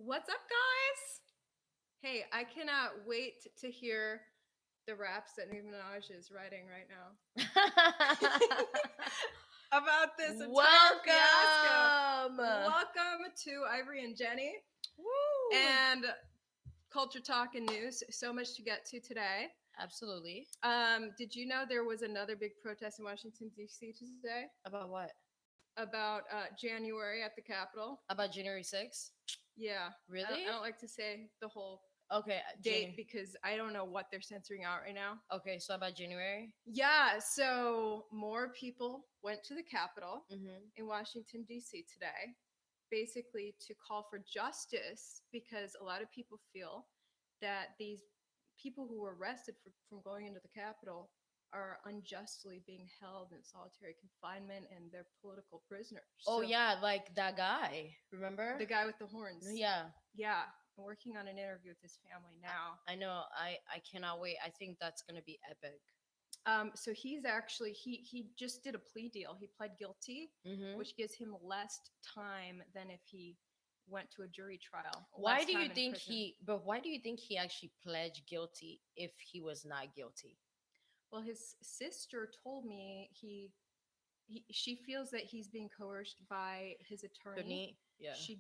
What's up, guys? Hey, I cannot wait to hear the raps that Nicki Minaj is writing right now about this entire fiasco. Welcome. Welcome to Ivory and Jenny Woo. and Culture Talk and News. So much to get to today. Absolutely. Did you know there was another big protest in Washington, D.C. today About what? about January at the Capitol? About January 6th? Yeah. Really? I don't like to say the whole Okay. date because I don't know what they're censoring out right now. Okay, so about January? Yeah, so more people went to the Capitol Mm-hmm. in Washington, D.C. today, basically to call for justice because a lot of people feel that these people who were arrested from going into the Capitol are unjustly being held in solitary confinement and they're political prisoners. Oh, So yeah, like that guy. Remember? the guy with the horns. Yeah. Yeah, I'm working on an interview with his family now. I know. I cannot wait. I think that's going to be epic. So he's actually he just did a plea deal. He pled guilty, Mm-hmm. which gives him less time than if he went to a jury trial. Why less do you time in think prison. why do you think he actually pledged guilty if he was not guilty? Well, his sister told me she feels that he's being coerced by his attorney. Yeah. She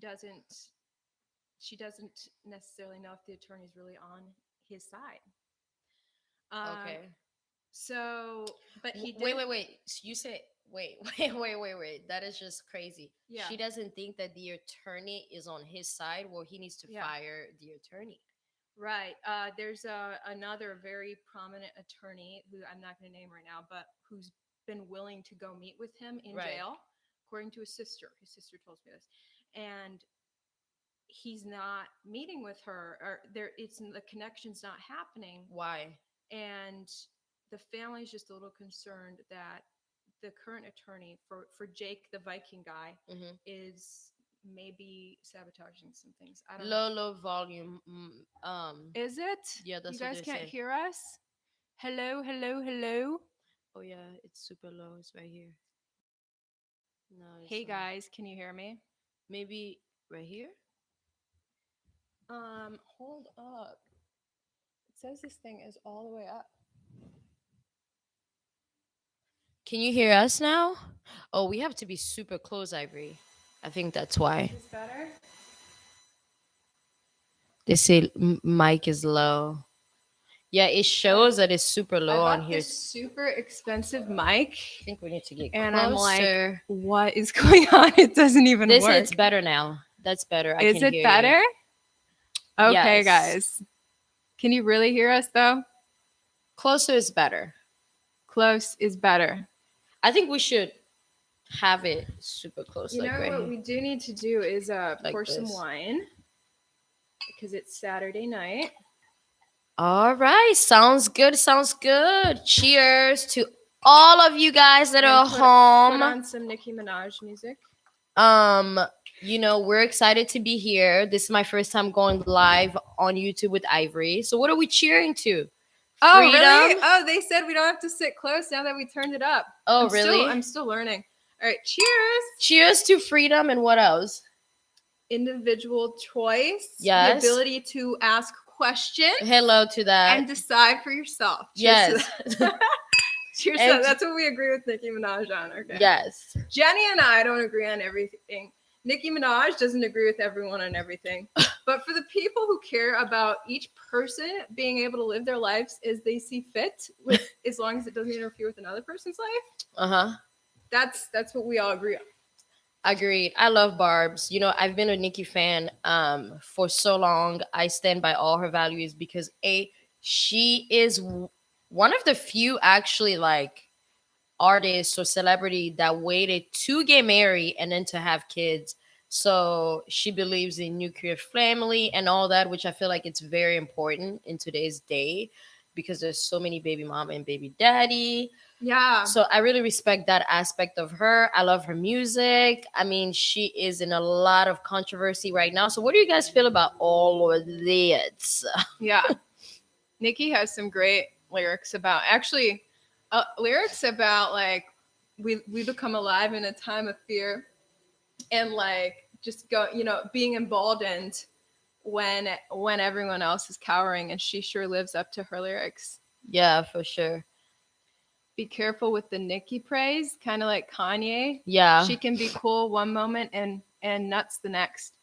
doesn't necessarily know if the attorney's really on his side. Um, Okay. so, but he did. Wait. So you said wait, wait. That is just crazy. Yeah. She doesn't think that the attorney is on his side. Well, he needs to Yeah. fire the attorney. Right. There's another very prominent attorney who I'm not going to name right now, but who's been willing to go meet with him in Right. jail, according to his sister. His sister told me this, and he's not meeting with her, or the connection's not happening, Why? and the family's just a little concerned that the current attorney for Jake, the Viking guy, Mm-hmm. is maybe sabotaging some things. I don't know. Low volume. Is it? Yeah, You that's what guys they can't say. hear us? Hello, hello, hello. Oh yeah, it's super low. It's right here. No, it's Hey not. guys, can you hear me? Maybe right here. Hold up. It says this thing is all the way up. Can you hear us now? Oh, we have to be super close, Ivory. I think that's why. Is this better? They say mic is low. Yeah, it shows that it's super I low on bought here. this super expensive mic, I think we need to get and closer. I'm like, what is going on? It doesn't even This work. it's better now. That's better. I Is can it hear better? You. Okay, Yes. guys. Can you really hear us though? Closer is better. Close is better. I think we should have it super close. You like know right what here. we do need to do is Like pour some this. wine because it's Saturday night. All right, sounds good. Sounds good. Cheers to all of you guys that are Put home. on some Nicki Minaj music. We're excited to be here. This is my first time going live on YouTube with Ivory. So what are we cheering to? Oh, Freedom? really? Oh, they said we don't have to sit close now that we turned it up. Oh, really? I'm still learning. All right, cheers. Cheers to freedom and what else? Individual choice. Yes. The ability to ask questions. Hello to that. And decide for yourself. Cheers. Yes. Cheers. That's what we agree with Nicki Minaj on. Okay. Yes. Jenny and I don't agree on everything. Nicki Minaj doesn't agree with everyone on everything. But for the people who care about each person being able to live their lives as they see fit, as long as it doesn't interfere with another person's life, that's what we all agree on. Agreed. I love Barb's. I've been a Nicki fan for so long. I stand by all her values because she is one of the few actually like artists or celebrity that waited to get married and then to have kids. So she believes in nuclear family and all that, which I feel like it's very important in today's day because there's so many baby mama and baby daddy. Yeah. So I really respect that aspect of her. I love her music. I mean, she is in a lot of controversy right now. So what do you guys feel about all of this? Yeah. Nicki has some great lyrics about like we become alive in a time of fear and like just being emboldened when everyone else is cowering, and she sure lives up to her lyrics. Yeah, for sure. Be careful with the Nicki praise, kind of like Kanye. Yeah. She can be cool one moment and nuts the next.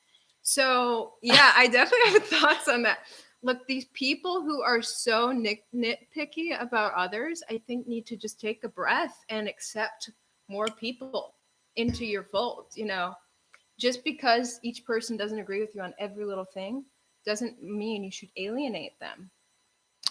So yeah, I definitely have thoughts on that. Look, these people who are so nitpicky about others, I think need to just take a breath and accept more people into your fold. You know, just because each person doesn't agree with you on every little thing doesn't mean you should alienate them.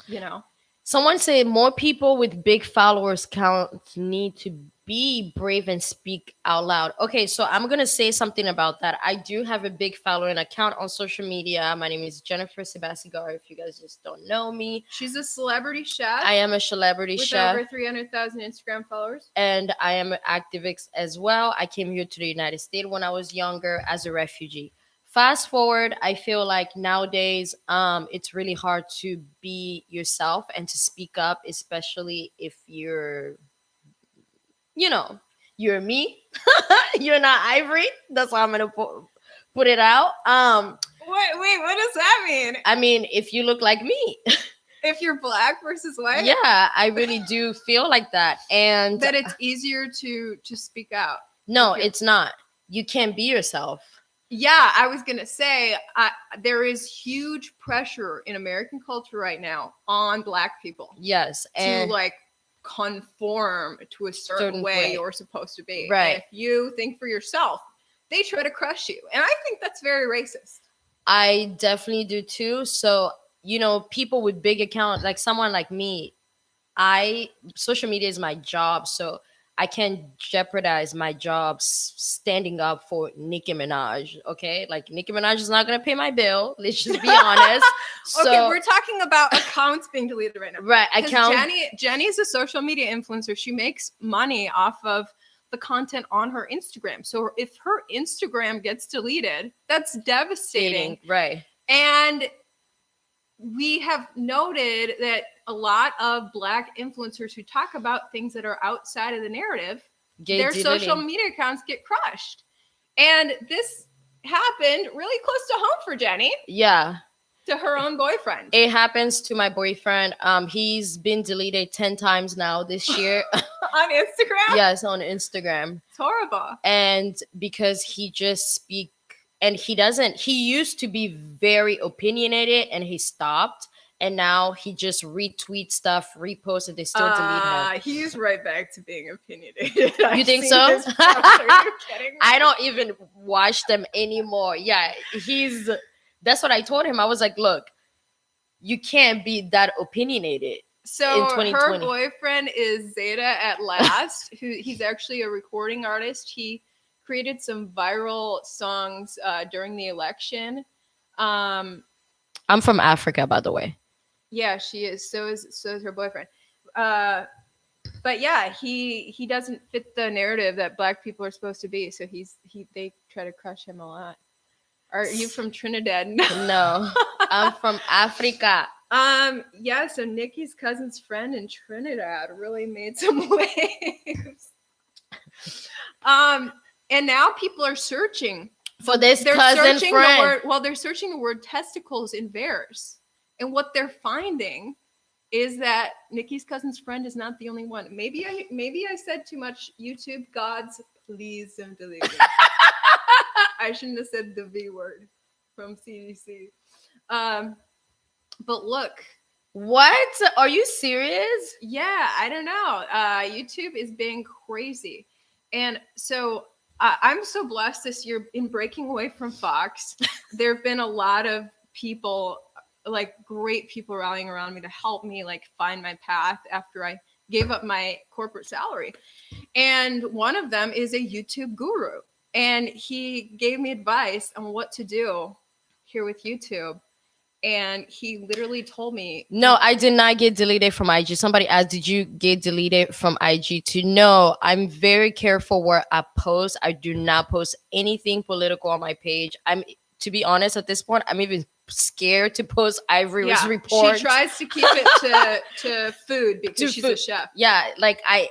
You know. Someone said more people with big followers count need to be brave and speak out loud. Okay, so I'm gonna say something about that. I do have a big following account on social media. My name is Jennifer Sebasigari. If you guys just don't know me, She's a celebrity chef. I am a celebrity with chef. over 300,000 Instagram followers. And I am an activist as well. I came here to the United States when I was younger as a refugee. Fast forward, I feel like nowadays it's really hard to be yourself and to speak up, especially if you know, you're me. You're not Ivory. That's how I'm gonna put it out. Wait, what does that mean? I mean, if you look like me. If you're black versus white? Yeah, I really do feel like that. And that it's easier to speak out. No, it's not. You can't be yourself. Yeah, I was going to say there is huge pressure in American culture right now on black people. Yes. And to like conform to a certain way you're supposed to be. Right. And if you think for yourself, they try to crush you. And I think that's very racist. I definitely do too. So, you know, people with big accounts, like someone like me, social media is my job. So I can't jeopardize my job standing up for Nicki Minaj. Okay, like Nicki Minaj is not gonna pay my bill. Let's just be honest. Okay, we're talking about accounts being deleted right now. Right, Jenny's a social media influencer. She makes money off of the content on her Instagram. So if her Instagram gets deleted, that's devastating. Right. And we have noted that a lot of black influencers who talk about things that are outside of the narrative, their social media accounts get crushed. And this happened really close to home for Jenny. Yeah. To her own boyfriend. It happens to my boyfriend. He's been deleted 10 times now this year. On Instagram? Yes, on Instagram. It's horrible. And because he just he used to be very opinionated and he stopped. And now he just retweets stuff, reposts, and they still delete him. He's right back to being opinionated. You think so? Are you kidding me? I don't even watch them anymore. Yeah, that's what I told him. I was like, look, you can't be that opinionated. So her boyfriend is Zeta at Last, he's actually a recording artist. He created some viral songs during the election. I'm from Africa, by the way. Yeah, she is. So is her boyfriend. But yeah, he doesn't fit the narrative that black people are supposed to be. So they try to crush him a lot. Are you from Trinidad? No, I'm from Africa. Yeah, so Nikki's cousin's friend in Trinidad really made some waves. And now people are searching for this cousin friend. They're searching the word testicles in verse. And what they're finding is that Nikki's cousin's friend is not the only one. Maybe I said too much. YouTube gods, please don't delete me. I shouldn't have said the V word from CDC. But look. What? Are you serious? Yeah, I don't know. YouTube is being crazy. And so I'm so blessed this year in breaking away from Fox. There have been a lot of people, like great people rallying around me to help me like find my path after I gave up my corporate salary. And one of them is a YouTube guru. And he gave me advice on what to do here with YouTube. And he literally told me. No, I did not get deleted from IG. Somebody asked, did you get deleted from IG too? No, I'm very careful where I post. I do not post anything political on my page. To be honest, at this point, I'm even scared to post Ivory's report. She tries to keep it to food because she's a chef. Yeah, like I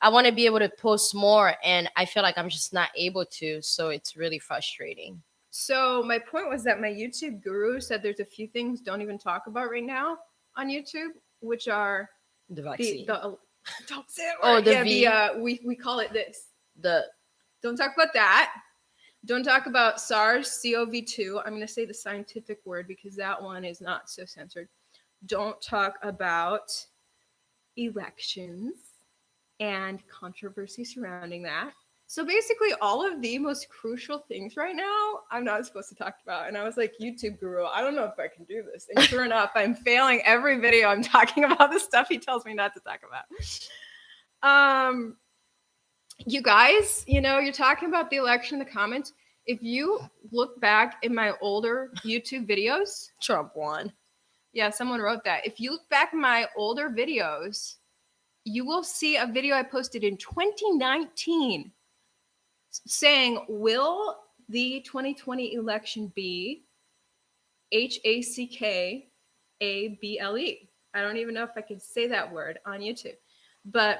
want to be able to post more, and I feel like I'm just not able to. So it's really frustrating. So my point was that my YouTube guru said there's a few things don't even talk about right now on YouTube, which are The vaccine. don't say it. Oh, the yeah, V. we call it this. The Don't talk about that. Don't talk about SARS-CoV-2. I'm going to say the scientific word because that one is not so censored. Don't talk about elections and controversy surrounding that. So basically, all of the most crucial things right now, I'm not supposed to talk about. And I was like, YouTube guru, I don't know if I can do this. And sure enough, I'm failing every video. I'm talking about the stuff he tells me not to talk about. You guys, you know, you're talking about the election in the comments. If you look back in my older YouTube videos, Trump won. Yeah, someone wrote that. If you look back in my older videos, you will see a video I posted in 2019 saying, will the 2020 election be HACKABLE? I don't even know if I can say that word on YouTube, but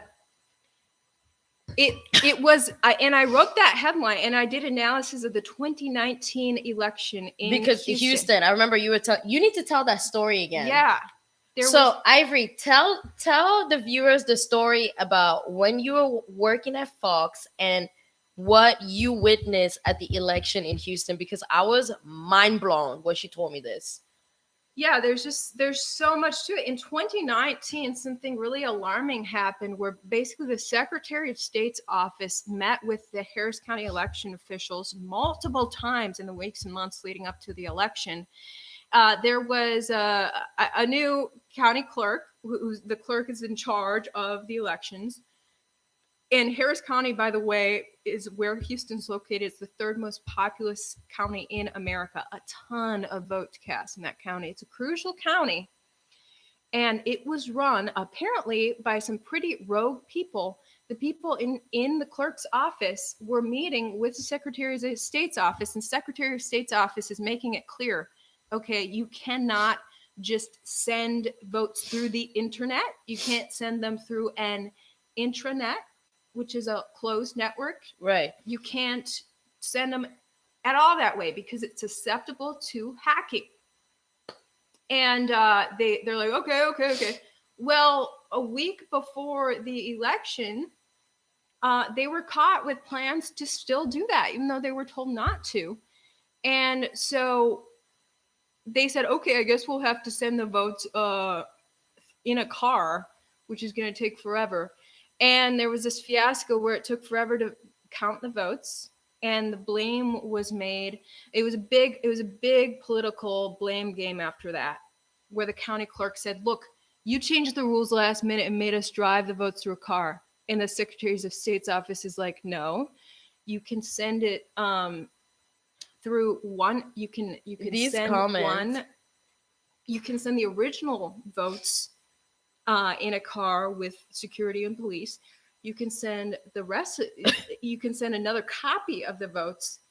it was, and I wrote that headline and I did analysis of the 2019 election in Houston. I remember you were you need to tell that story again. Yeah. Ivory, tell the viewers the story about when you were working at Fox and what you witnessed at the election in Houston, because I was mind blown when she told me this. Yeah, there's so much to it. In 2019, something really alarming happened where basically the Secretary of State's office met with the Harris County election officials multiple times in the weeks and months leading up to the election. There was a new county clerk, the clerk is in charge of the elections. And Harris County, by the way, is where Houston's located. It's the third most populous county in America. A ton of votes cast in that county. It's a crucial county. And it was run apparently by some pretty rogue people. The people in the clerk's office were meeting with the Secretary of State's office, and Secretary of State's office is making it clear, okay, you cannot just send votes through the internet. You can't send them through an intranet, which is a closed network. Right. You can't send them at all that way because it's susceptible to hacking. And they're like, okay. Well, a week before the election, they were caught with plans to still do that, even though they were told not to. And so they said, okay, I guess we'll have to send the votes in a car, which is going to take forever. And there was this fiasco where it took forever to count the votes, and the blame was made. It was a big political blame game after that, where the county clerk said, look, you changed the rules last minute and made us drive the votes through a car. And the Secretary of State's office is like, no, you can send it through one. You can These send comments. one. You can send the original votes in a car with security and police. You can send the rest. You can send another copy of the votes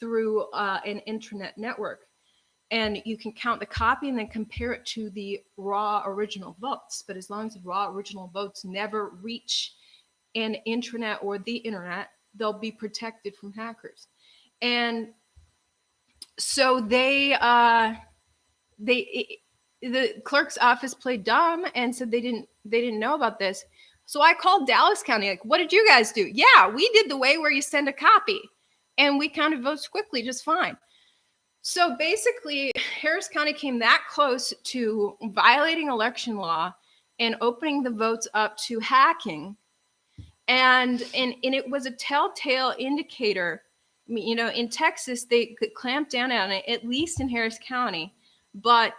through an internet network, and you can count the copy and then compare it to the raw original votes. But as long as the raw original votes never reach an intranet or the internet, they'll be protected from hackers. And so the clerk's office played dumb and said they didn't know about this. So I called Dallas County, like, what did you guys do? Yeah, we did the way where you send a copy and we counted votes quickly, just fine. So basically, Harris County came that close to violating election law and opening the votes up to hacking. And it was a telltale indicator. You know, in Texas, they could clamp down on it, at least in Harris County. But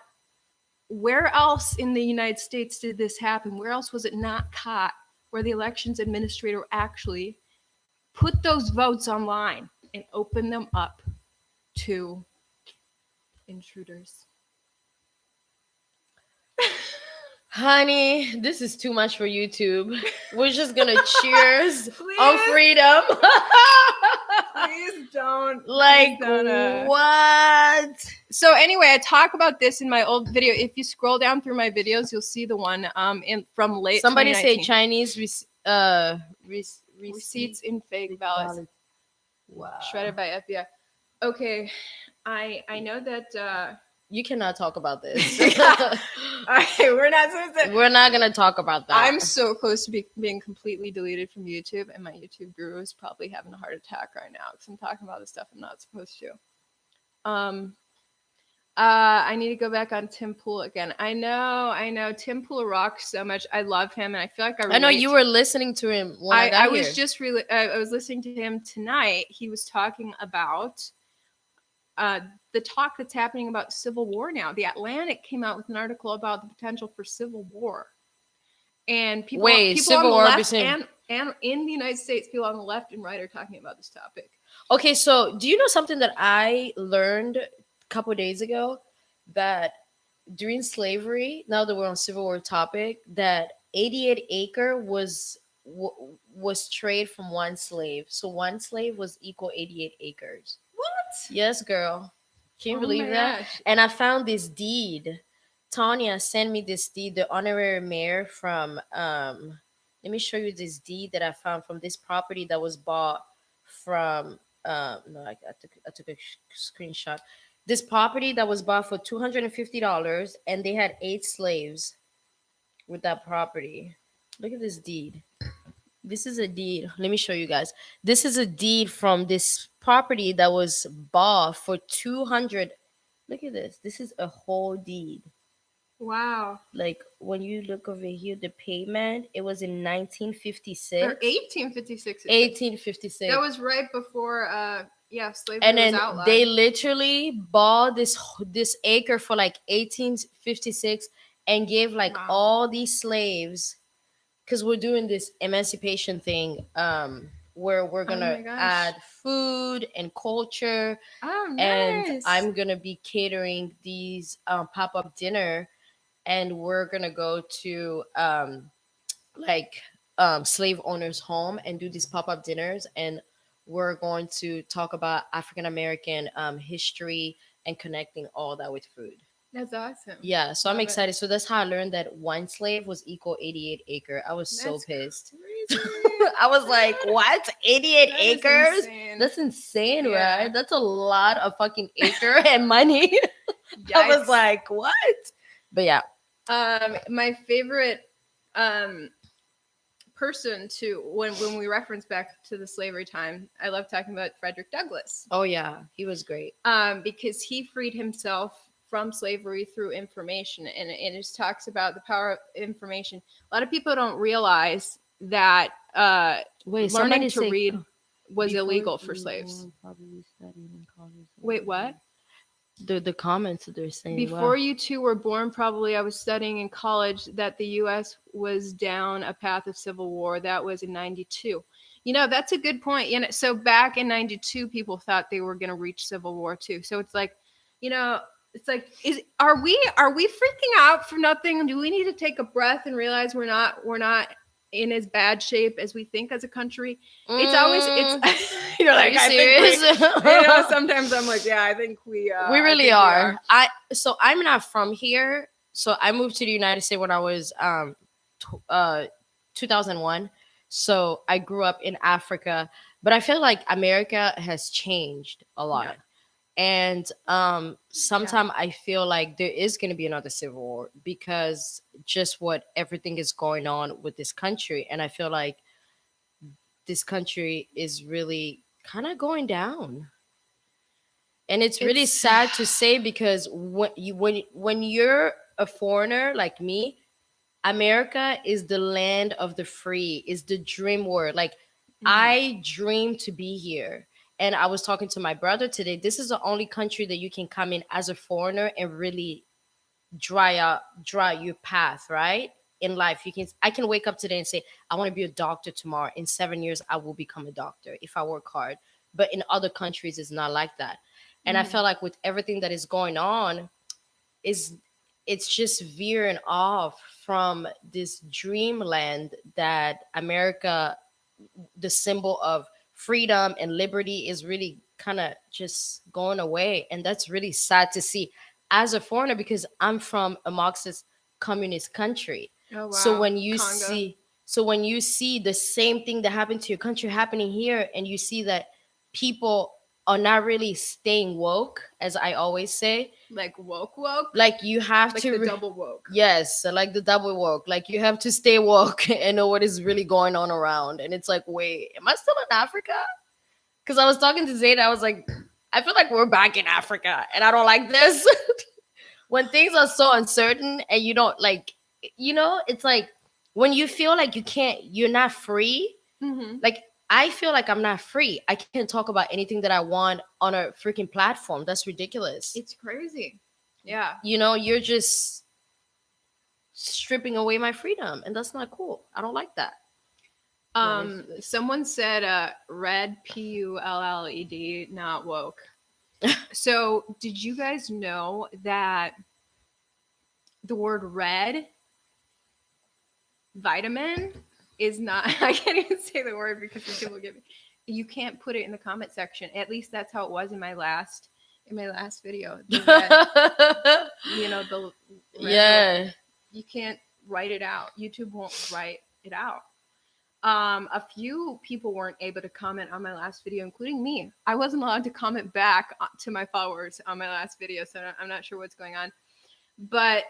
where else in the United States did this happen? Where else was it not caught? Where the elections administrator actually put those votes online and opened them up to intruders. Honey, this is too much for YouTube. We're just gonna cheers on freedom. Please don't. Like, please don't, what? So anyway, I talk about this in my old video. If you scroll down through my videos, you'll see the one from late. Somebody say 2019. Chinese Receipts in fake ballots. Wow. Shredded by FBI. Okay. I know that. You cannot talk about this. Yeah. Okay, we're not supposed to. We're not gonna talk about that. I'm so close to being completely deleted from YouTube, and my YouTube guru is probably having a heart attack right now because I'm talking about the stuff I'm not supposed to. I need to go back on Tim Pool again. I know. Tim Pool rocks so much. I love him, and I feel like I know you were listening to him when I got I here. was just I was listening to him tonight. He was talking about the talk that's happening about civil war now. The Atlantic came out with an article about the potential for civil war, and people on the left and in the United States, people on the left and right are talking about this topic. Okay, so do you know something that I learned a couple of days ago? That during slavery, now that we're on civil war topic, that 88 acre was trade from one slave. So one slave was equal 88 acres. What? Yes, girl. Can you believe that? Gosh. And I found this deed. Tanya sent me this deed, the honorary mayor from let me show you this deed that I found from this property that was bought from no, I took a screenshot. This property that was bought for $250, and they had 8 slaves with that property. Look at this deed. This is a deed. Let me show you guys. This is a deed from this property that was bought for 200. Look at this. This is a whole deed. Wow. Like when you look over here, the payment, it was in 1956 or 1856. 1856. That was right before slavery and then was outlawed. they literally bought this acre for like 1856 and gave like all these slaves, because we're doing this emancipation thing where we're gonna add food and culture. Oh, nice. And I'm gonna be catering these pop-up dinner, and we're gonna go to slave owners home and do these pop-up dinners, and we're going to talk about African American history and connecting all that with food. That's awesome. Yeah, so I'm excited. So that's how I learned that one slave was equal 88 acre. I was so pissed. I was like, what? 88 acres? Insane. That's insane, right? That's a lot of fucking acre and money. I was like, what? But yeah. My favorite person to when we reference back to the slavery time, I love talking about Frederick Douglass. Oh yeah, he was great. Because he freed himself from slavery through information, and it just talks about the power of information. A lot of people don't realize that learning to read was illegal for slaves. Wait, what? The comments that they're saying. Before you two were born, probably I was studying in college that the U.S. was down a path of civil war. That was in 92. You know, that's a good point. You know, so back in 92, people thought they were going to reach civil war too. So it's like, you know, it's like, are we freaking out for nothing? Do we need to take a breath and realize we're not in as bad shape as we think as a country? It's always you're like, are you serious? Sometimes I'm like, yeah, I think we really are. So I'm not from here. So I moved to the United States when I was 2001. So I grew up in Africa, but I feel like America has changed a lot. Yeah. And sometimes I feel like there is going to be another civil war because just what everything is going on with this country. And I feel like this country is really kind of going down. And it's really sad to say, because when you're a foreigner like me, America is the land of the free, is the dream world. Like I dream to be here. And I was talking to my brother today. This is the only country that you can come in as a foreigner and really draw your path, right? In life, I can wake up today and say, I want to be a doctor tomorrow. In 7 years, I will become a doctor if I work hard. But in other countries, it's not like that. And I feel like with everything that is going on, it's just veering off from this dreamland that America, the symbol of freedom and liberty, is really kind of just going away. And that's really sad to see as a foreigner, because I'm from a Marxist communist country. Oh, wow. So when you see the same thing that happened to your country happening here, and you see that people are not really staying woke, as I always say. Like woke, Like you have like to the double woke. yes, like the double woke. Like you have to stay woke and know what is really going on around. And it's like, wait, am I still in Africa? Because I was talking to Zayda, I was like, I feel like we're back in Africa, and I don't like this. When things are so uncertain and you don't like, it's like when you feel like you're not free. Mm-hmm. Like I feel like I'm not free. I can't talk about anything that I want on a freaking platform. That's ridiculous. It's crazy. Yeah. You're just stripping away my freedom, and that's not cool. I don't like that. Someone said red PULLED, not woke. So did you guys know that the word red vitamin is not I can't even say the word because the people get me. You can't put it in the comment section. At least that's how it was in my last video. The red, the red Yeah. you can't write it out. YouTube won't write it out. A few people weren't able to comment on my last video, including me. I wasn't allowed to comment back to my followers on my last video, so I'm not sure what's going on. But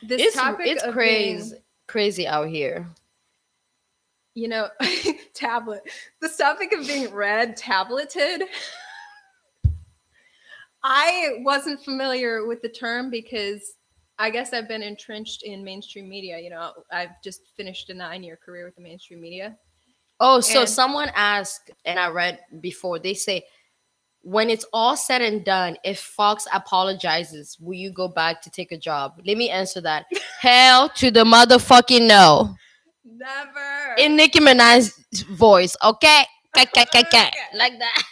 this topic it's of crazy out here. Tablet. The topic of being red tableted. I wasn't familiar with the term because I guess I've been entrenched in mainstream media. I've just finished a 9-year career with the mainstream media. Oh, so someone asked, and I read before, they say, when it's all said and done, if Fox apologizes, will you go back to take a job? Let me answer that. Hell to the motherfucking no. Never. In Nicki Minaj's voice, okay? Like that.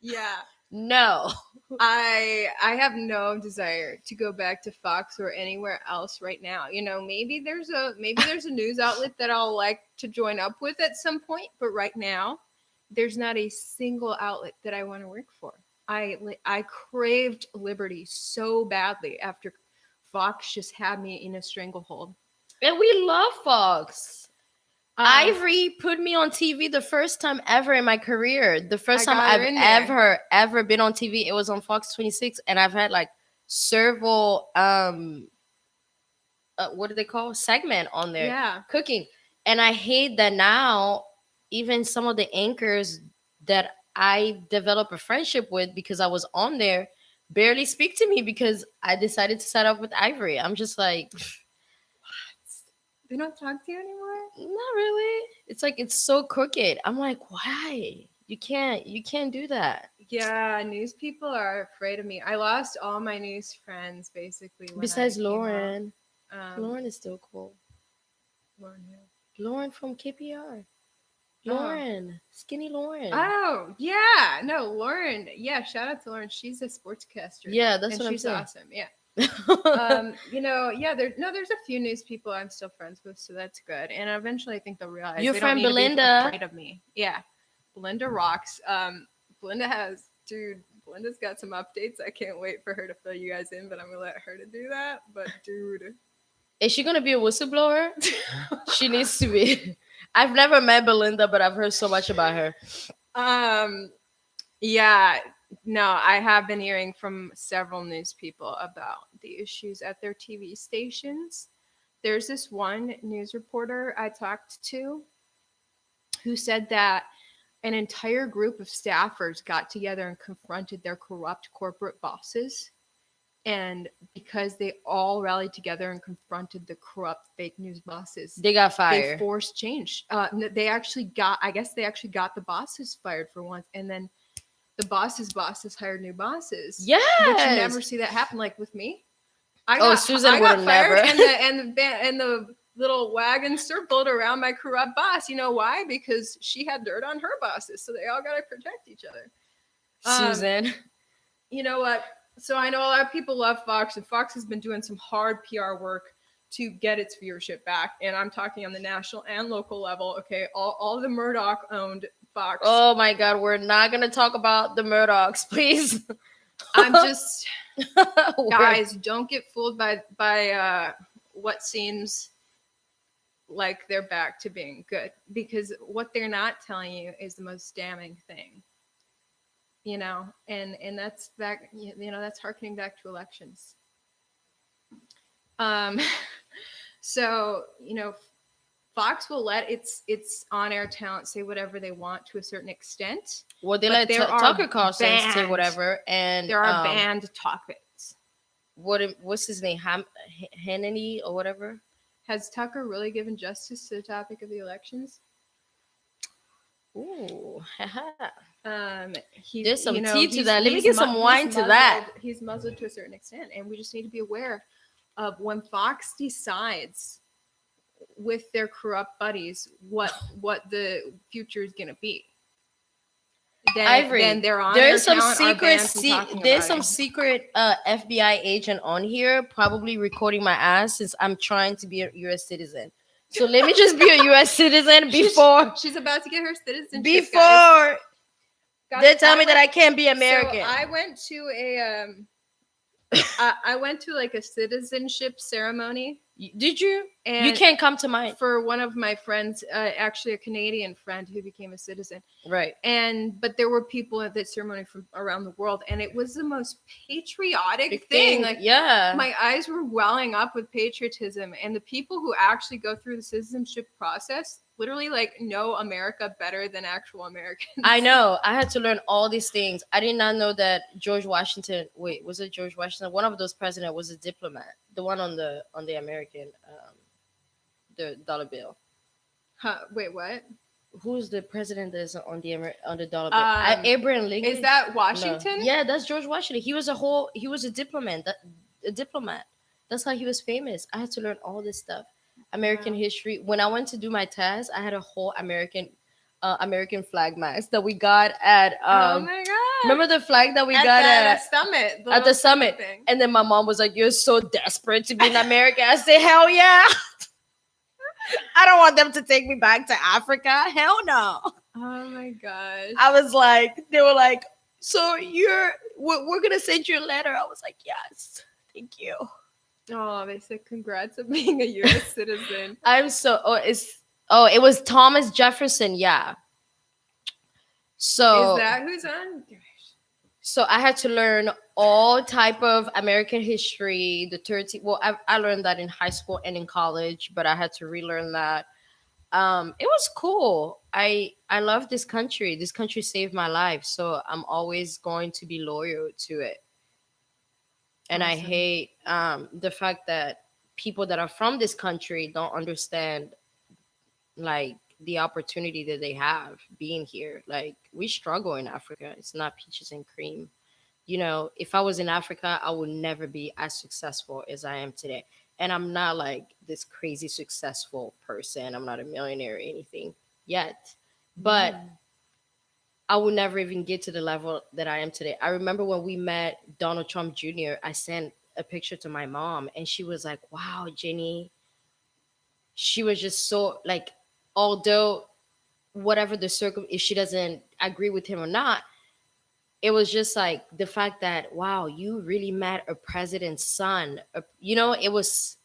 Yeah. No. I have no desire to go back to Fox or anywhere else right now. Maybe there's a news outlet that I'll like to join up with at some point, but right now there's not a single outlet that I want to work for. I craved liberty so badly after Fox just had me in a stranglehold. And we love Fox. Ivory put me on TV the first time ever in my career. The first time I've ever been on TV, it was on Fox 26, and I've had like several what do they call segment on there? Yeah, cooking. And I hate that now even some of the anchors that I developed a friendship with because I was on there barely speak to me because I decided to set up with Ivory. I'm just like, they don't talk to you anymore? Not really. It's like it's so crooked. I'm like, why? You can't do that. Yeah, news people are afraid of me. I lost all my news friends basically. Besides Lauren. Lauren is still cool. Lauren who? Lauren from KPR. Lauren. Skinny Lauren. Oh, yeah. No, Lauren. Yeah, shout out to Lauren. She's a sportscaster. Yeah, that's what I'm saying. She's awesome. Yeah. There's a few news people I'm still friends with, so that's good. And eventually I think they'll realize your they friend don't need Belinda to be afraid of me. Yeah. Belinda rocks. Belinda's got some updates. I can't wait for her to fill you guys in, but I'm gonna let her to do that. But dude. Is she gonna be a whistleblower? She needs to be. I've never met Belinda, but I've heard so much about her. Yeah. No, I have been hearing from several news people about the issues at their TV stations. There's this one news reporter I talked to who said that an entire group of staffers got together and confronted their corrupt corporate bosses. And because they all rallied together and confronted the corrupt fake news bosses, they got fired. They forced change. They actually got the bosses fired for once. And then the bosses hired new bosses. Yes. But you never see that happen like with me. Susan would have never. And the little wagon circled around my corrupt boss. You know why? Because she had dirt on her bosses. So they all got to protect each other. Susan. You know what? So I know a lot of people love Fox, and Fox has been doing some hard PR work to get its viewership back. And I'm talking on the national and local level. Okay, all the Murdoch owned Fox. Oh my God, we're not gonna talk about the Murdochs, please. I'm just guys, don't get fooled by what seems like they're back to being good, because what they're not telling you is the most damning thing. and that's back, that's harkening back to elections. Um, so, Fox will let its on-air talent say whatever they want to a certain extent. Well, they but let there are Tucker Carlson say banned- whatever, and There are banned topics. what's his name, Hannity or whatever. Has Tucker really given justice to the topic of the elections? Ooh, haha. There's some tea to that. Let me get some wine to that. He's muzzled to a certain extent, and we just need to be aware of when Fox decides with their corrupt buddies what the future is going to be. Ivory, then they're on there's some secret secret FBI agent on here probably recording my ass since I'm trying to be a U.S. citizen. So let me just be a U.S. citizen before she's about to get her citizenship. Before they tell me that I can't be American. So I went to I went to like a citizenship ceremony. Did you? And you can't come to mine. For one of my friends, actually a Canadian friend who became a citizen. Right. But there were people at that ceremony from around the world, and it was the most patriotic thing. Like, yeah, my eyes were welling up with patriotism, and the people who actually go through the citizenship process literally like know America better than actual Americans. I know. I had to learn all these things. I did not know that George Washington. Wait, was it George Washington? One of those presidents was a diplomat. The one on the American, the dollar bill. Huh? Wait, what? Who's the president that is on the dollar bill? Abraham Lincoln. Is that Washington? No. Yeah, that's George Washington. He was a diplomat. A diplomat. That's how he was famous. I had to learn all this stuff. American history. When I went to do my test, I had a whole American flag mask that we got at oh my god. Remember the flag that we got at summit? At the summit. Thing. And then my mom was like, "You're so desperate to be in America." I said, "Hell yeah." I don't want them to take me back to Africa. Hell no. Oh my gosh. I was like, they were like, "So we're gonna send you a letter." I was like, "Yes, thank you." Oh, they said congrats on being a U.S. citizen. It was Thomas Jefferson, yeah. So is that who's on? So I had to learn all type of American history, the 30. Well, I learned that in high school and in college, but I had to relearn that. It was cool. I love this country. This country saved my life, so I'm always going to be loyal to it. And awesome. I hate the fact that people that are from this country don't understand like the opportunity that they have being here. Like, we struggle in Africa. It's not peaches and cream. You know, if I was in Africa, I would never be as successful as I am today. And I'm not like this crazy successful person. I'm not a millionaire or anything yet. But I would never even get to the level that I am today. I remember when we met Donald Trump Jr., I sent a picture to my mom and she was like, "Wow, Jenny." She was just so like, although whatever the if she doesn't agree with him or not, it was just like the fact that, wow, you really met a president's son. It was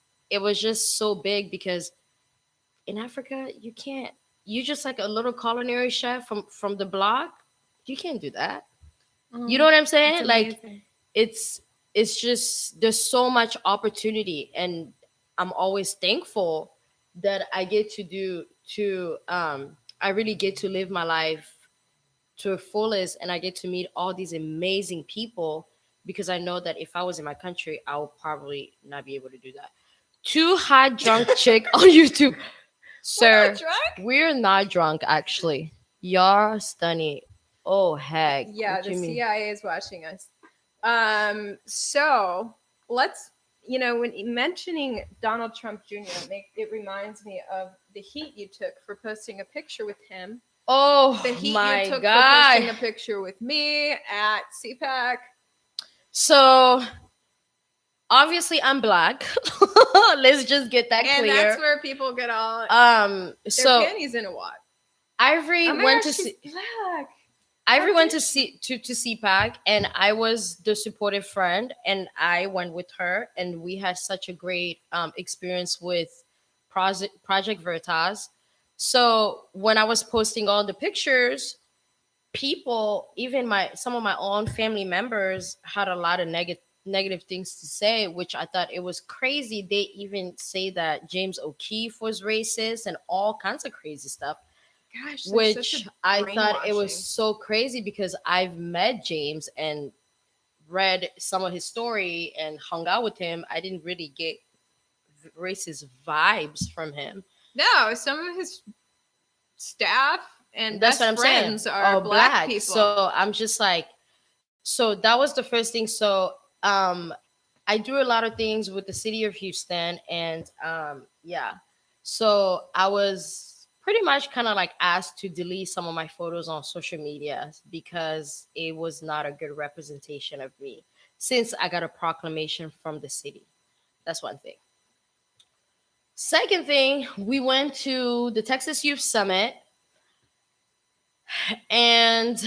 just so big because in Africa, you just like a little culinary chef from the block. You can't do that. You know what I'm saying? Like, it's just, there's so much opportunity, and I'm always thankful that I get I really get to live my life to the fullest, and I get to meet all these amazing people, because I know that if I was in my country, I would probably not be able to do that. Too hot drunk chick on YouTube. Sir, we're not drunk, actually. You're stunning. Oh, heck. Yeah, the CIA is watching us. So let's, when mentioning Donald Trump Jr., it reminds me of the heat you took for posting a picture with him. Oh, the heat my you took God. For posting a picture with me at CPAC. So obviously I'm Black. Let's just get that clear. And that's where people get all so panties in a wad. Ivory went to see Black. Ivory went to CPAC, and I was the supportive friend, and I went with her, and we had such a great experience with Project Veritas. So when I was posting all the pictures, people, even some of my own family members, had a lot of negative things to say, which I thought it was crazy. They even say that James O'Keefe was racist and all kinds of crazy stuff, Gosh, there's such which a I thought it was brainwashing. so crazy because I've met James and read some of his story and hung out with him. I didn't really get racist vibes from him. No, some of his staff and That's what best I'm saying. friends are Oh, black black. people. So I'm just like, so that was the first thing. So I do a lot of things with the city of Houston, and yeah. So I was pretty much kind of like asked to delete some of my photos on social media because it was not a good representation of me since I got a proclamation from the city. That's one thing. Second thing, we went to the Texas Youth Summit, and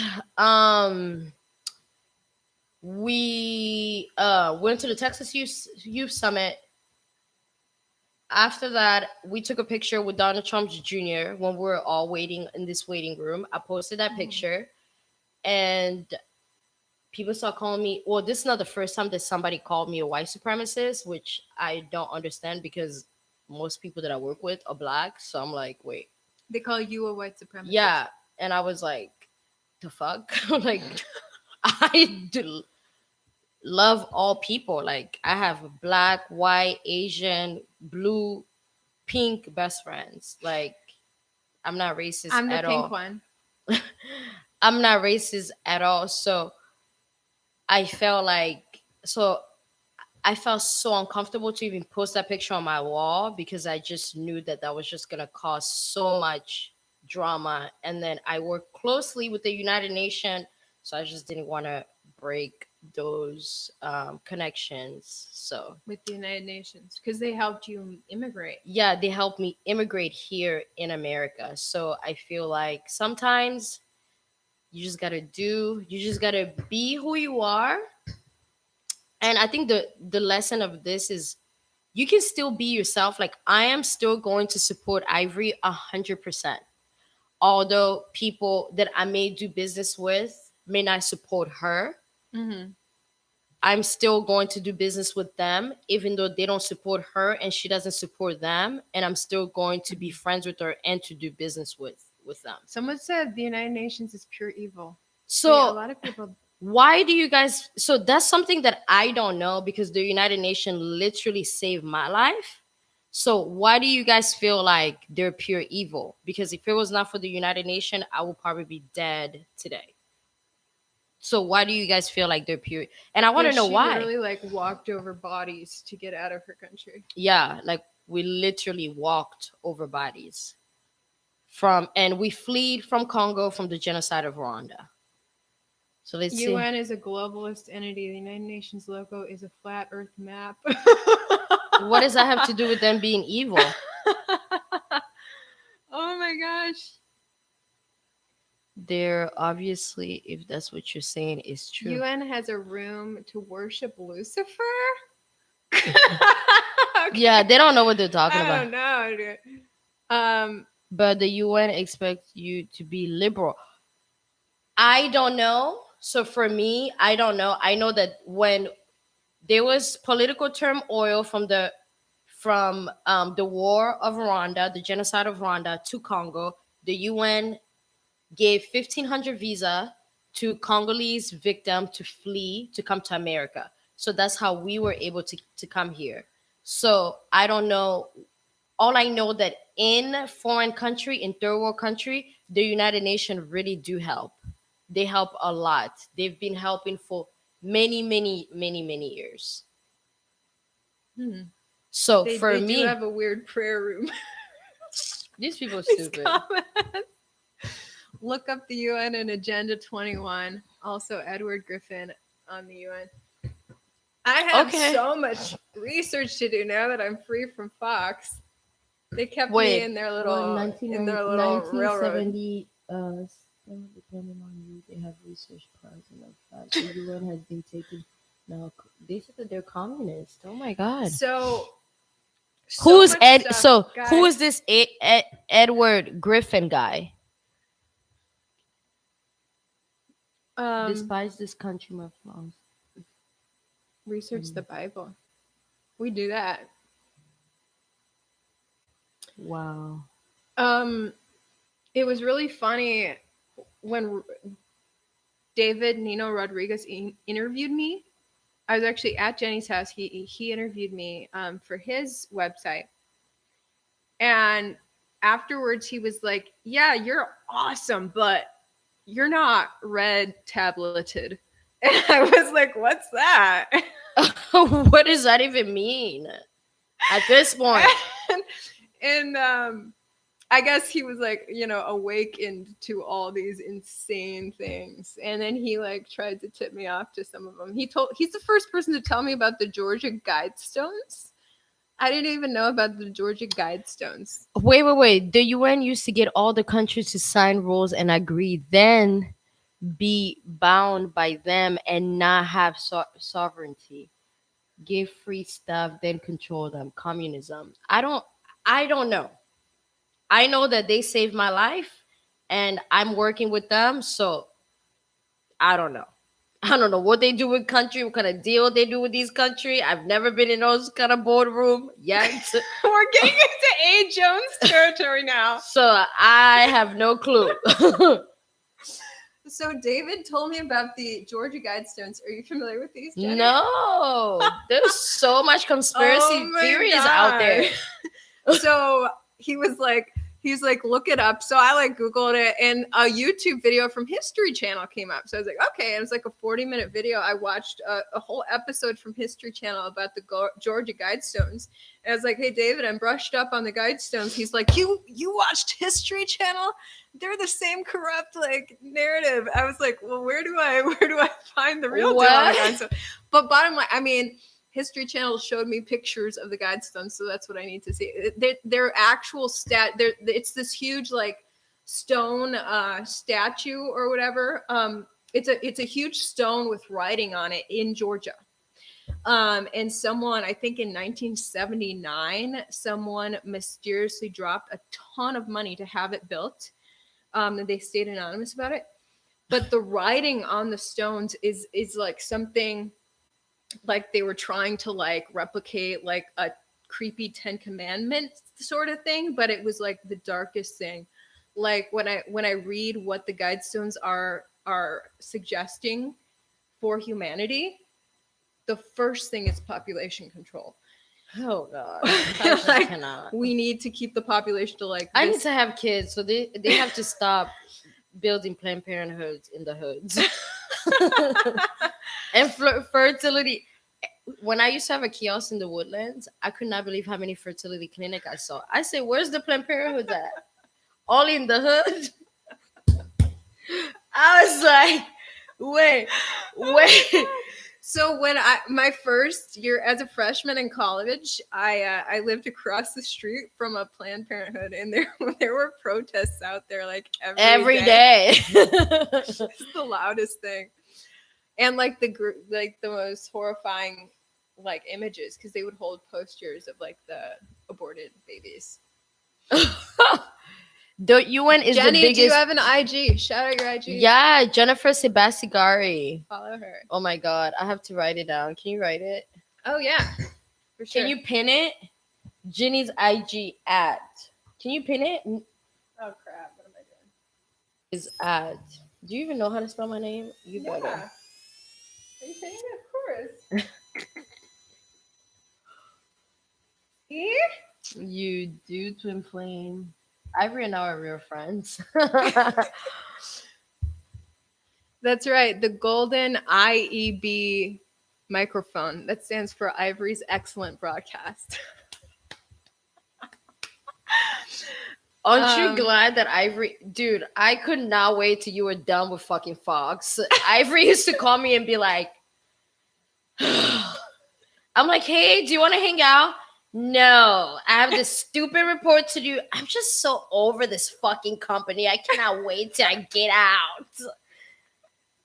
we went to the Texas Youth Summit. After that, we took a picture with Donald Trump Jr. when we were all waiting in this waiting room. I posted that picture, and people start calling me. Well, this is not the first time that somebody called me a white supremacist, which I don't understand because most people that I work with are black. So I'm like, wait, They call you a white supremacist. yeah. And I was like, the fuck? Like, I do love all people. Like, I have black, white, Asian, blue, pink best friends. Like, I'm not racist I'm the at pink all. one. I'm not racist at all. So I felt like, so I felt so uncomfortable to even post that picture on my wall because I just knew that that was just going to cause so much drama. And then I work closely with the United Nations, so I just didn't want to break those connections. So With the United Nations because they helped you immigrate. yeah, they helped me immigrate here in America. So I feel like sometimes you just gotta be who you are. And I think the lesson of this is you can still be yourself. Like I am still going to support Ivory 100%. Although people that I may do business with may not support her, Mm-hmm. I'm still going to do business with them, even though they don't support her and she doesn't support them. And I'm still going to be friends with her and to do business with them. Someone said the United Nations is pure evil. See, a So lot of people. why do you guys? So that's something that I don't know because the United Nations literally saved my life. So why do you guys feel like they're pure evil? Because if it was not for the United Nations, I would probably be dead today. So why do you guys feel like they're pure? And I want to know She why. literally like walked over bodies to get out of her country. Yeah, like we literally walked over bodies and we fled from Congo from the genocide of Rwanda. So let's see. UN is a globalist entity. The United Nations logo is a flat Earth map. What does that have to do with them being evil? Oh my gosh. They're obviously, if that's what you're saying, is true. UN has a room to worship Lucifer? Yeah, they don't know what they're talking I about. don't know, dude. But the UN expects you to be liberal. I don't know. So for me, I don't know. I know that when there was political turmoil from the war of Rwanda, the genocide of Rwanda to Congo, the UN gave 1,500 visa to Congolese victims to flee to come to America. So that's how we were able to come here. So I don't know. All I know that in foreign country, in third world country, the United Nations really do help. They help a lot. They've been helping for many, many, many, many years. So They for do me, have a weird prayer room. these people are These stupid. comments. Look up the UN and Agenda 21. Also, Edward Griffin on the UN. I have so much research to do now that I'm free from Fox. They kept me in their little railroad. Depending on you, they have research prize enough. The UN has been taken. Now they said that they're communist. Oh my god! So who's Ed? stuff, So guys. who is this Edward Griffin guy? Despise this country, my flaws. Research the Bible. We do that. Wow. It was really funny when David Nino Rodriguez interviewed me. I was actually at Jenny's house. He interviewed me for his website, and afterwards he was like, "Yeah, you're awesome, but you're not red tableted." And I was like, "What's that?" What does that even mean? At this point, and I guess he was like, awakened to all these insane things. And then he like tried to tip me off to some of them. He's the first person to tell me about the Georgia Guidestones. I didn't even know about the Georgia Guidestones. wait. The UN used to get all the countries to sign rules and agree, then be bound by them and not have sovereignty. Give free stuff, then control them. Communism. I don't know. I know that they saved my life and I'm working with them, so I don't know. I don't know what they do with country, what kind of deal they do with these country. I've never been in those kind of boardroom yet. We're getting into A. Jones territory now. So I have no clue. So David told me about the Georgia Guidestones. Are you familiar with these, Jenny? No. There's so much conspiracy theories out there. So he's like, look it up. So I like Googled it, and a YouTube video from History Channel came up. So I was like, okay. And it was like a 40-minute video. I watched a whole episode from History Channel about the Georgia Guidestones. And I was like, hey, David, I'm brushed up on the Guidestones. He's like, you watched History Channel? They're the same corrupt like narrative. I was like, well, where do I find the real deal on the Guidestones? But bottom line, I mean, History Channel showed me pictures of the Guidestones, so that's what I need to see. They're actual it's this huge like stone statue or whatever. It's a huge stone with writing on it in Georgia. And someone, I think in 1979, someone mysteriously dropped a ton of money to have it built. And they stayed anonymous about it. But the writing on the stones is like something like they were trying to like replicate like a creepy 10 Commandments sort of thing, but it was like the darkest thing. Like when I read what the Guidestones are suggesting for humanity, the first thing is population control. Oh god, I like, cannot. We need to keep the population to like. I need to have kids, so they have to stop building Planned Parenthoods in the hoods. And fertility. When I used to have a kiosk in the Woodlands, I could not believe how many fertility clinic I saw. I said, "Where's the Planned Parenthood at? All in the hood." I was like, "Wait." So when my first year as a freshman in college, I lived across the street from a Planned Parenthood, and there were protests out there like every day. It's the loudest thing, and like the most horrifying like images because they would hold posters of like the aborted babies. The UN is Jenny, the biggest. do you have an IG? Shout out your IG. Yeah, Jennifer Sebasigari. Follow her. Oh my god, I have to write it down. Can you write it? Oh yeah, for sure. Can you pin it? Jenny's IG at. Can you pin it? Oh crap! What am I doing? Is at. Do you even know how to spell my name? You Yeah. better. Are you saying it? Of course. See? You do twin flame. Ivory and I are real friends. That's right. The golden IEB microphone. That stands for Ivory's excellent broadcast. Aren't you glad that Ivory, dude, I could not wait till you were done with fucking Fox. Ivory used to call me and be like, I'm like, hey, do you want to hang out? No, I have this stupid report to do. I'm just so over this fucking company. I cannot wait till I get out.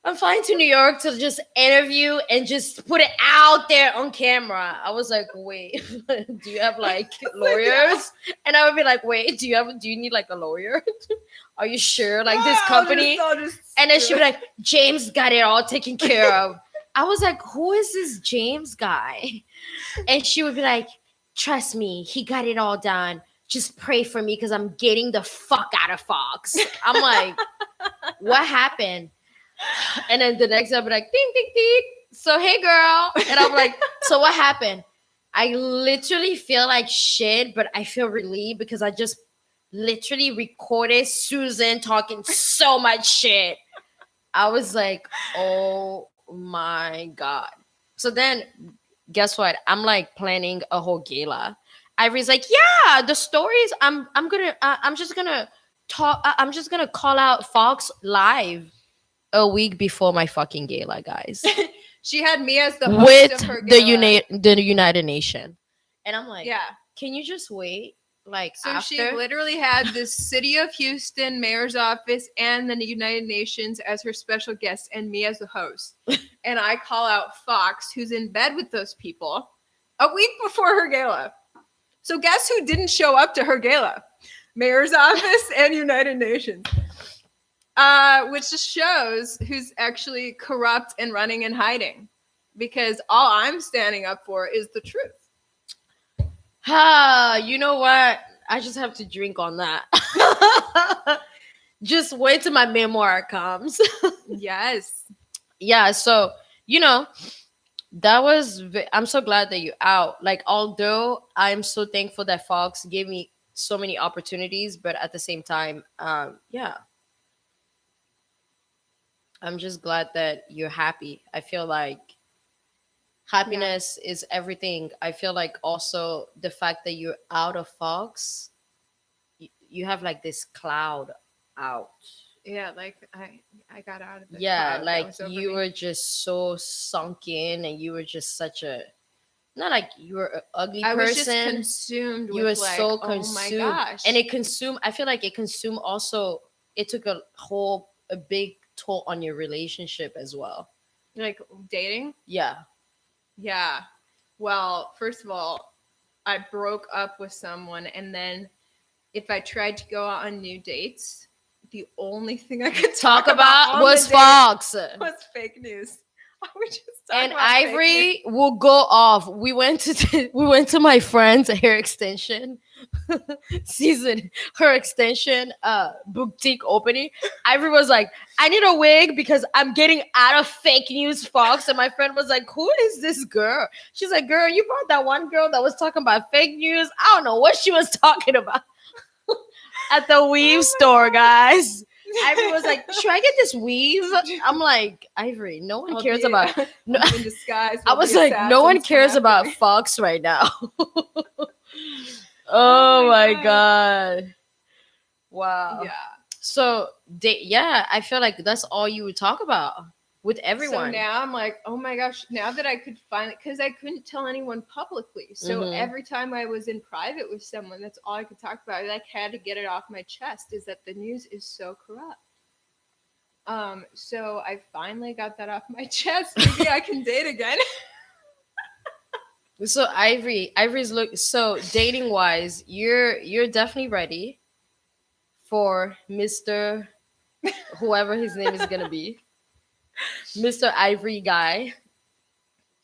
I'm flying to New York to just interview and just put it out there on camera. I was like, wait, do you have like lawyers? And I would be like, wait, do you need like a lawyer? Are you sure? Like this company? And then she'd be like, James got it all taken care of. I was like, who is this James guy? And she would be like, trust me, he got it all done. Just pray for me because I'm getting the fuck out of Fox. I'm like, what happened? And then the next I'll be like, ding, ding, ding. So, hey, girl. And I'm like, so what happened? I literally feel like shit, but I feel relieved because I just literally recorded Susan talking so much shit. I was like, oh my God. So then, guess what? I'm like planning a whole gala. Ivory's like, yeah, the stories. I'm just gonna talk. I'm just gonna call out Fox live a week before my fucking gala, guys. She had me as the host With of her gala. the United Nation, and I'm like, Yeah. can you just wait? Like, So after? she literally had the city of Houston mayor's office and the United Nations as her special guest and me as the host. And I call out Fox, who's in bed with those people, a week before her gala. So guess who didn't show up to her gala? Mayor's office and United Nations. Which just shows who's actually corrupt and running and hiding. Because all I'm standing up for is the truth. You know what? I just have to drink on that. Just wait till my memoir comes. Yes. Yeah, so, you know, that was I'm so glad that you're out. Like, although I'm so thankful that Fox gave me so many opportunities, but at the same time, yeah, I'm just glad that you're happy. I feel like happiness is everything. I feel like also the fact that you're out of Fox, you have like this cloud out. Yeah, like I got out of it. Yeah, like you were just so sunk in, and you were just such a not like you were an ugly person. I was just consumed. You were with so like, consumed, oh my gosh. and it consumed. I feel like it consumed also. It took a big toll on your relationship as well. Like dating. Yeah. Yeah. Well, first of all, I broke up with someone, and then if I tried to go out on new dates, the only thing I could talk about was Fox. Was fake news. I would just talk and about Ivory will go off. We went to my friend's hair extension season, her extension boutique opening. Ivory was like, I need a wig because I'm getting out of fake news Fox. And my friend was like, who is this girl? She's like, girl, you brought that one girl that was talking about fake news. I don't know what she was talking about. At the weave store, guys. Ivory was like, should I get this weave? I'm like, Ivory, no one cares about no, in disguise. I was like, no one cares about Fox right now. Oh my God. Wow. Yeah. So yeah, I feel like that's all you would talk about with everyone. So now I'm like, oh my gosh, now that I could finally, because I couldn't tell anyone publicly. So every time I was in private with someone, that's all I could talk about. I like had to get it off my chest, is that the news is so corrupt. So I finally got that off my chest. Maybe I can date again. So Ivory's so dating wise, you're definitely ready for Mr. whoever his name is gonna be. Mr. Ivory guy.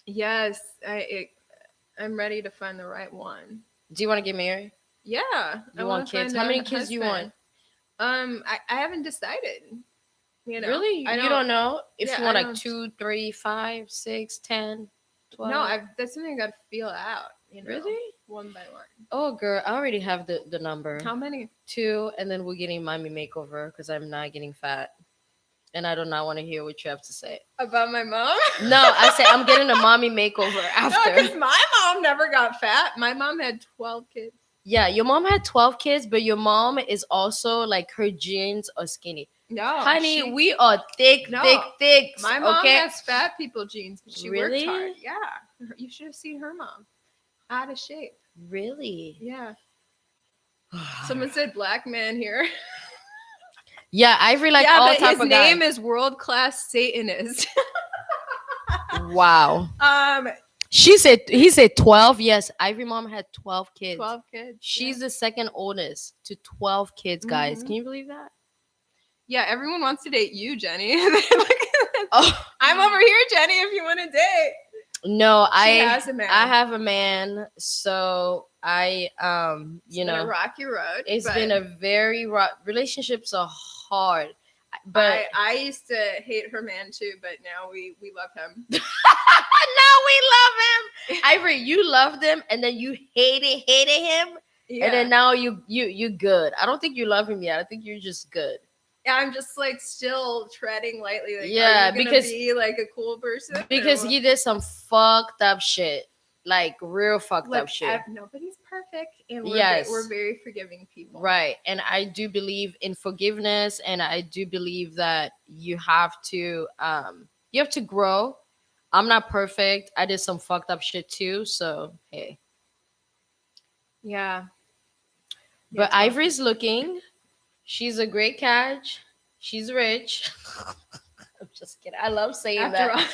Yes, I'm ready to find the right one. Do you want to get married? Yeah. You want kids? How many kids do you want? I haven't decided. You know, really? You don't know if you want like 2, 3, 5, 6, 10, 12? No, that's something I got to feel out. You know, really? One by one. Oh, girl, I already have the number. How many? 2, and then we're getting mommy makeover because I'm not getting fat. And I do not want to hear what you have to say. About my mom? No, I said I'm getting a mommy makeover after. No, because my mom never got fat. My mom had 12 kids. Yeah, your mom had 12 kids, but your mom is also like her jeans are skinny. No, honey, we are thick. My mom has fat people jeans, but she really worked hard. Yeah, you should have seen her mom. Out of shape. Really? Yeah. Someone said black man here. Yeah, Ivory like yeah, all but type his of name guy. is World Class Satanist. Wow. um, He said 12. Yes, Ivory mom had 12 kids. 12 kids. She's the second oldest to 12 kids, guys. Mhm. Can you believe that? Yeah, everyone wants to date you, Jenny. Oh I'm over here, Jenny, if you want to date. no, She has a man. I have a man, so It's been a rocky road. it's but been a very relationships are hard. But I used to hate her man too, but now we love him. now we love him. Ivory, you loved him and then you hated him. Yeah. And then now you good. I don't think you love him yet. I think you're just good. Yeah, I'm just like still treading lightly. Like, Yeah, are you gonna because be like a cool person. Because he did some fucked up shit. Like real fucked up shit. Nobody's perfect, and we're very forgiving people. Right. And I do believe in forgiveness, and I do believe that you have to grow. I'm not perfect. I did some fucked up shit too, so hey. Yeah. But Ivory's looking. She's a great catch. She's rich. I'm just kidding. I love saying that.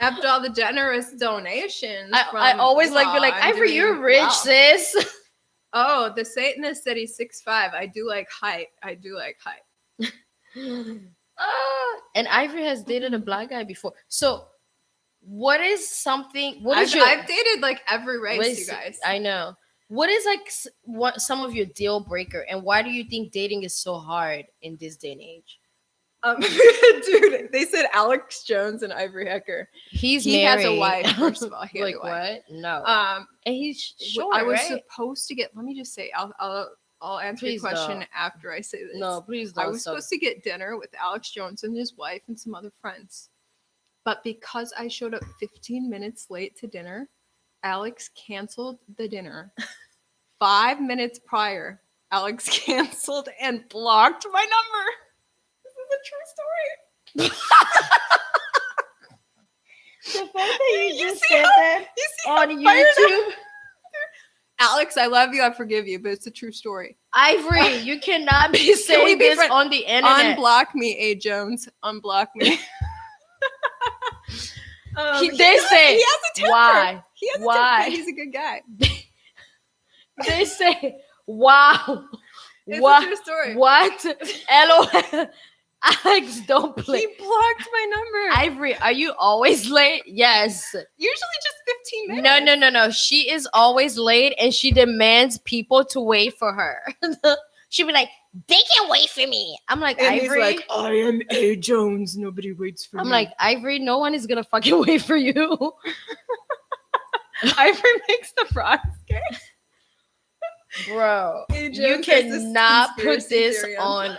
After all the generous donations, I always like be like, Ivory, you're rich, sis. Oh, the Satanist said he's 6'5". I do like height. And Ivory has dated a black guy before. So, what is something? I've dated like every race, you guys. I know. What is like some of your deal breaker, and why do you think dating is so hard in this day and age? Dude, they said Alex Jones and Ivory Hecker. He married. has a wife. First of all, he like has a wife. What? No. And he's short. I was right? supposed to get. Let me just say, I'll answer your question after I say this. No, please don't. I was supposed to get dinner with Alex Jones and his wife and some other friends, but because I showed up 15 minutes late to dinner, Alex canceled the dinner. 5 minutes prior, Alex canceled and blocked my number. This is a true story. The fact that you just said that on YouTube. Alex, I love you. I forgive you, but it's a true story. Ivory, you cannot be saying this on the internet. Unblock me, A. Jones. Unblock me. They say, he has a temper. Why? He has Why? A temper. He's a good guy. They say, wow. It's what? a true story. What? LOL. Alex, don't play. He blocked my number. Ivory, are you always late? Yes. Usually just 15 minutes. No. She is always late and she demands people to wait for her. She'll be like, they can wait for me. I'm like, and Ivory. He's like, I am A. Jones. Nobody waits for me. I'm like, Ivory, no one is going to fucking wait for you. Ivory makes the frogs gay. Bro, you cannot put this on.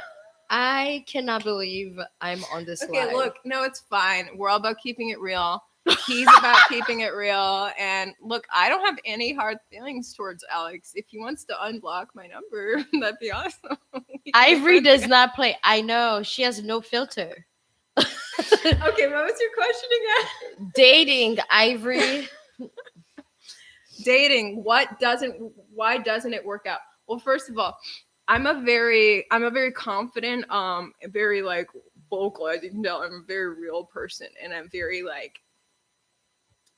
I cannot believe I'm on this live. Look, no, it's fine. We're all about keeping it real. He's about keeping it real. And look, I don't have any hard feelings towards Alex. If he wants to unblock my number, that'd be awesome. Ivory does not play. I know. She has no filter. Okay, what was your question again? Dating, Ivory. Dating. Why doesn't it work out? Well, first of all, I'm a very confident, very like vocal, as you can tell. I'm a very real person, and I'm very like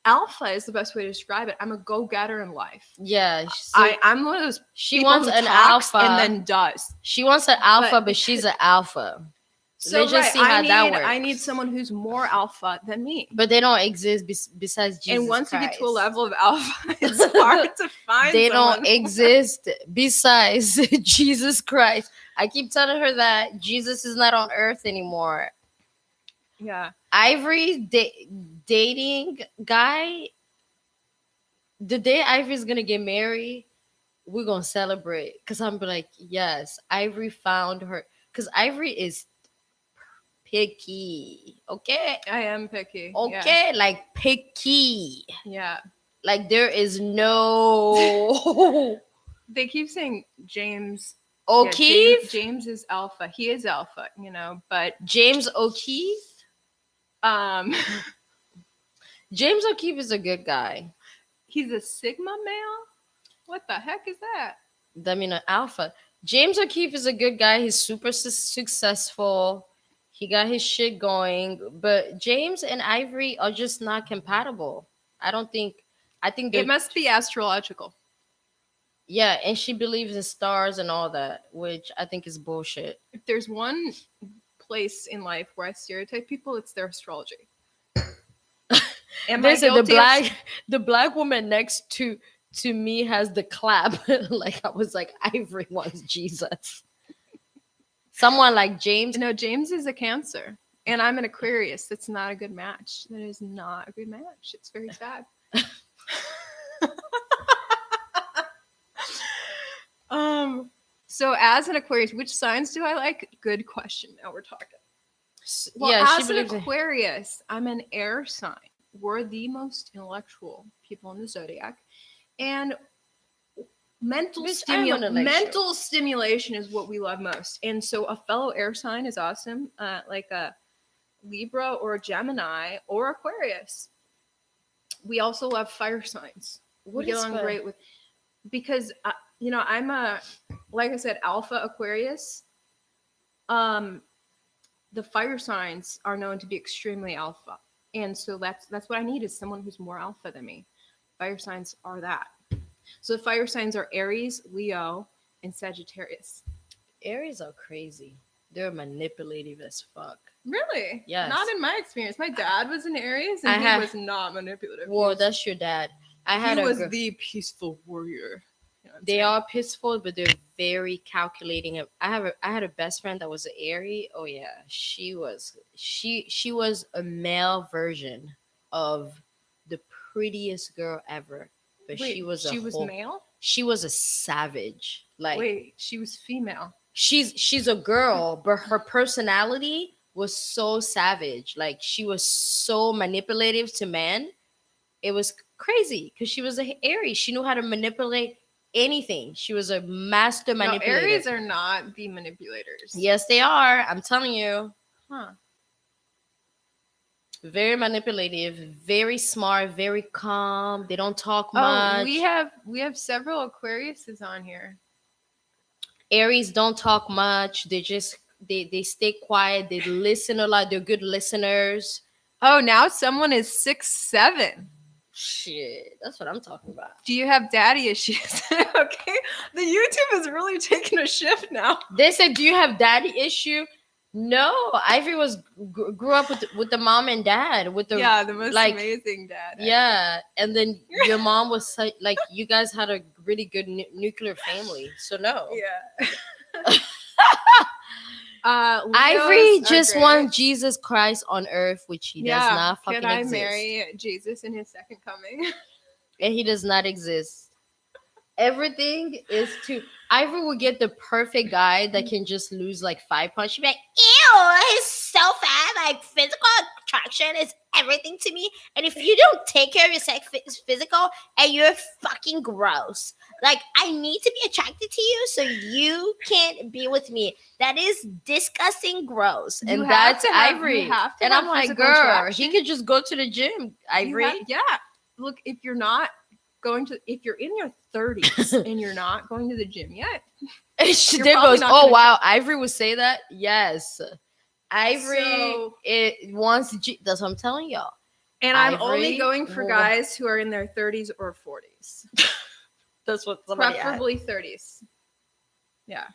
alpha is the best way to describe it. I'm a go-getter in life. Yeah, I'm one of those. She wants an alpha and then does. She wants an alpha, but she's an alpha. So let's just see how that works. I need someone who's more alpha than me. But they don't exist besides Jesus And once Christ. you get to a level of alpha, it's hard to find. They someone. don't exist besides Jesus Christ. I keep telling her that Jesus is not on earth anymore. Yeah. Ivory dating guy. The day Ivory's gonna get married, we're gonna celebrate. Cause I'm like, yes, Ivory found her. Cause Ivory is picky. Okay. I am picky. Okay, yeah. Like picky. Yeah. Like there is no. They keep saying James O'Keefe. Yeah, James is alpha. He is alpha, but James O'Keefe. James O'Keefe is a good guy. He's a Sigma male? What the heck is that? I mean, an alpha. James O'Keefe is a good guy. He's super successful. He got his shit going, but James and Ivory are just not compatible. I don't think. I think It they're must be astrological. yeah, and she believes in stars and all that, which I think is bullshit. If there's one place in life where I stereotype people, it's their astrology. Am I There's the guilty of the black woman next to me has the clap. Like I was like, Ivory wants Jesus. Someone like James. No, James is a Cancer, and I'm an Aquarius. That's not a good match. That is not a good match. It's very sad. So as an Aquarius, which signs do I like? Good question. Now we're talking. Well, Yeah, she as an believes in Aquarius, I'm an air sign. We're the most intellectual people in the zodiac, and mental Bitch, I'm an intellectual. mental stimulation is what we love most. And so a fellow air sign is awesome, like a Libra or a Gemini or Aquarius. We also love fire signs. What We get is along fire? great with, because I'm a, like I said, Alpha Aquarius. The fire signs are known to be extremely alpha, and so that's what I need, is someone who's more alpha than me. Fire signs are that. So the fire signs are Aries, Leo, and Sagittarius. Aries are crazy. They're manipulative as fuck. Really? Yes. Not in my experience. My dad was an Aries, and he was not manipulative. Well, that's your dad. He was the peaceful warrior. You know what I'm They saying? are peaceful, but they're very calculating. I had a best friend that was an Aries. Oh yeah, she was a male version of the prettiest girl ever. But Wait, she was male? She was a savage. Like Wait, she was female. she's a girl, but her personality was so savage. Like she was so manipulative to men. It was crazy because she was an Aries. She knew how to manipulate anything. She was a master No, manipulator. Aries are not the manipulators. Yes, they are. I'm telling you. Huh. Very manipulative, very smart, very calm. They don't talk Oh, much. we have several Aquariuses on here. Aries don't talk much. They stay quiet. They listen a lot. They're good listeners. Oh, now someone is 6'7". Shit, that's what I'm talking about. Do you have daddy issues? Okay, the YouTube is really taking a shift now. They said, "Do you have daddy issue?" No, Ivory grew up with the mom and dad with the the most like, amazing dad. Yeah, and then your mom was like, you guys had a really good nuclear family. So no, Yeah. Ivory just wants Jesus Christ on earth, which he does not fucking Can I exist. marry Jesus in his second coming? And he does not exist. Everything is to Ivory will get the perfect guy that can just lose like 5 pounds. She'd be like, ew, he's so fat. Like physical attraction is everything to me. And if you don't take care of your physical, and you're fucking gross. Like I need to be attracted to you so you can't be with me. That is disgusting, gross. And that's Ivory. And I'm like, girl, he could just go to the gym, Ivory. Look, if you're in your 30s and you're not going to the gym yet, there goes, oh wow, Ivory would say that. Yes, Ivory wants. That's what I'm telling y'all. And I'm only going for guys who are in their 30s or 40s. That's what somebody preferably 30s. Yeah,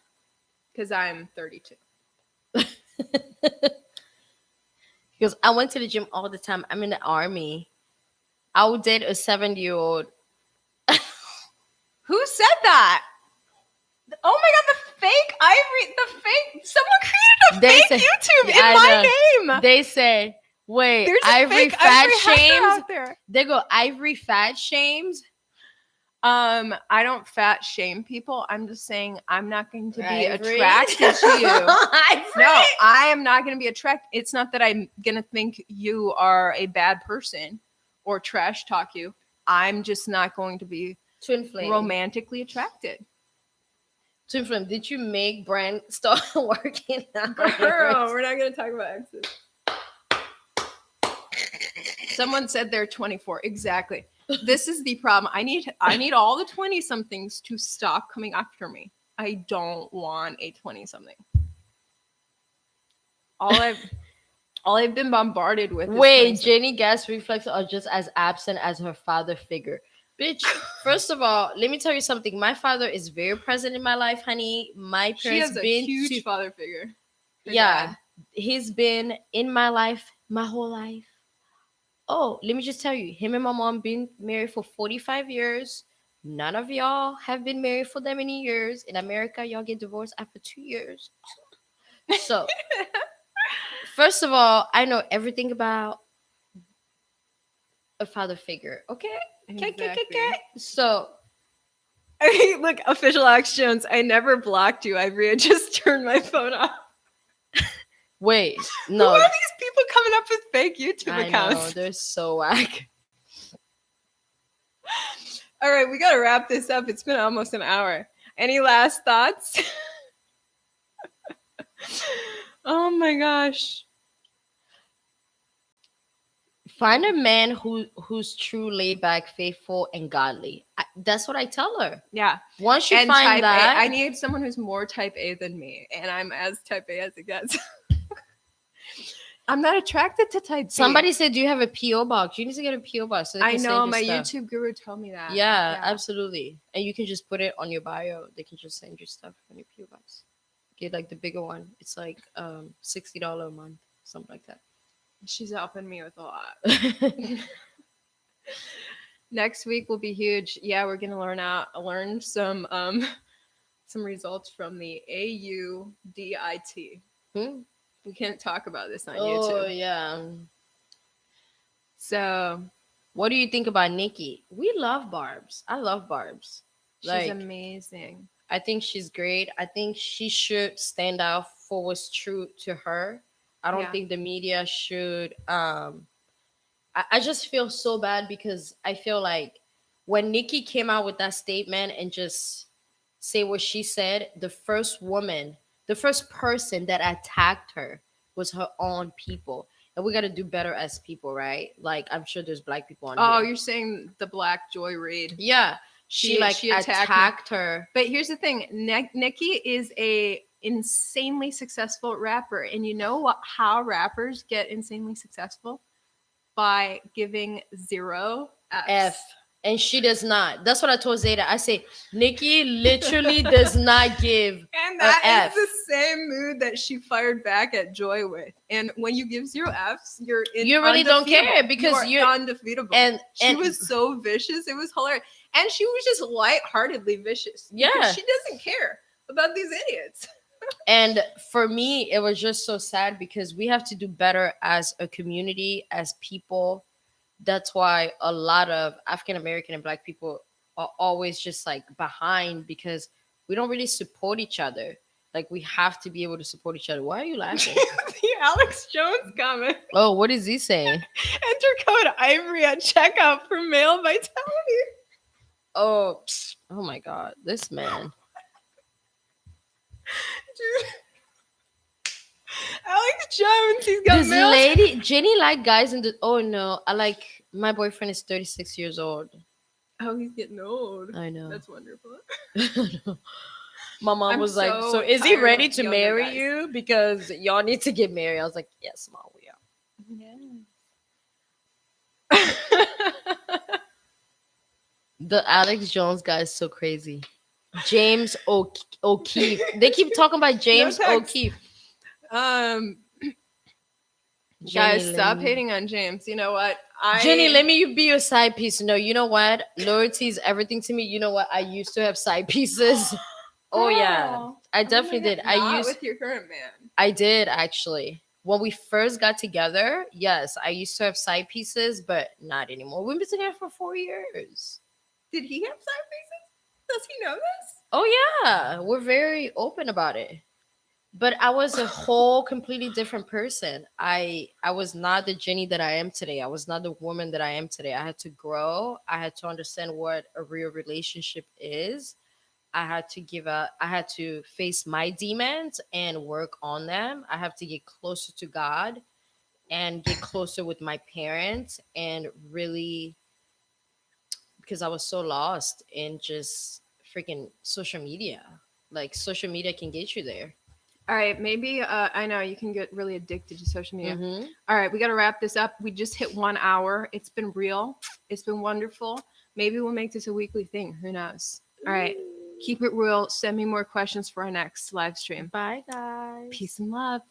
because I'm 32. Because I went to the gym all the time. I'm in the army. I would date a 70-year-old. Who said that? Oh my god, the fake Ivory, someone created a fake YouTube in my name. They say, wait, there's Ivory fat shames out there. They go, Ivory fat shames. I don't fat shame people. I'm just saying I'm not going to be attracted to you. No, I am not going to be attracted. It's not that I'm going to think you are a bad person or trash talk you. I'm just not going to be Twin flame. Romantically attracted. Twin flame, did you make Brand start working out? Girl, we're not going to talk about exes. Someone said they're 24. Exactly. This is the problem. I need all the 20-somethings to stop coming after me. I don't want a 20 something. All I've been bombarded with is Wait, 20-something. Jenny gas reflexes are just as absent as her father figure. Bitch, first of all, let me tell you something. My father is very present in my life, honey. My She parents has a been huge to father figure. Her yeah, dad. he's been in my life my whole life. Oh, let me just tell you, him and my mom been married for 45 years. None of y'all have been married for that many years. In America, y'all get divorced after 2 years. So, first of all, I know everything about a father figure. Okay? Okay, okay, okay, Exactly. okay. So, Hey, look, official Alex Jones. I never blocked you, Ivory. I just turned my phone off. wait, Who no, are these people coming up with fake YouTube I know, accounts? they're so whack. All right, we got to wrap this up. It's been almost an hour. Any last thoughts? Oh my gosh. Find a man who's true, laid back, faithful, and godly. That's what I tell her. Yeah. Once you And find type that, A. I need someone who's more type A than me, and I'm as type A as it gets. I'm not attracted to type B. somebody said, "Do you have a PO box? You need to get a PO box." So they I can know send you my stuff. YouTube guru told me that. Yeah, absolutely. And you can just put it on your bio. They can just send you stuff on your PO box. Get like the bigger one. It's like $60 a month, something like that. She's helping me with a lot. Next week will be huge. Yeah, we're gonna learn some results from the AUDIT. Hmm? We can't talk about this on Oh YouTube. yeah. So What do you think about Nikki? We love Barb's. I love Barb's. she's Like, amazing. I think she's great. I think she should stand out for what's true to her. I don't Yeah. think the media should I just feel so bad because I feel like when Nikki came out with that statement and just say what she said, the first person that attacked her was her own people. And we got to do better as people, right? Like, I'm sure there's black people on Oh, here. you're saying the Black Joy Reid. Yeah, she attacked her. But here's the thing: Nicki is a insanely successful rapper, and you know what? How rappers get insanely successful? By giving 0 Fs. F. And she does not. That's what I told Zeta. I say, Nikki literally does not give And a that F. is the same mood that she fired back at Joy with. And when you give 0 Fs, you're You really don't care undefeatable. because you're undefeatable. and She was so vicious. It was hilarious. And she was just lightheartedly vicious. Yeah. Because she doesn't care about these idiots. And for me, it was just so sad because we have to do better as a community, as people. That's why a lot of African American and black people are always just like behind because we don't really support each other. Like, we have to be able to support each other. Why are you laughing? The Alex Jones comment. Oh, what is he saying? Enter code Ivory at checkout for male vitality. Oh, oh my God, this man. Dude. Alex Jones, he's got This male. lady, Jenny, like guys in the. Oh no, I like my boyfriend is 36 years old. Oh, he's getting old. I know. That's wonderful. My mom I'm was like, so "So is he tired ready of to younger marry guys." you? Because y'all need to get married." I was like, "Yes, mom, we are." The Alex Jones guy is so crazy. James O'Keefe. They keep talking about James text. O'Keefe. Guys, Jenny, stop hating on James. You know what? Jenny, let me be your side piece. No, you know what? Loyalty is everything to me. You know what? I used to have side pieces. Oh yeah, I definitely did. Not with your current man. I did actually. When we first got together, yes, I used to have side pieces, but not anymore. We've been together for 4 years. Did he have side pieces? Does he know this? Oh yeah, we're very open about it. But I was a whole completely different person. I was not the Jenny that I am today. I was not the woman that I am today. I had to grow. I had to understand what a real relationship is. I had to face my demons and work on them. I have to get closer to God and get closer with my parents and really, because I was so lost in just freaking social media. like social media can get you there. All right, maybe I know you can get really addicted to social media. Mm-hmm. All right, we got to wrap this up. We just hit 1 hour. It's been real. It's been wonderful. Maybe we'll make this a weekly thing. Who knows? All right, keep it real. Send me more questions for our next live stream. Bye, guys. Peace and love.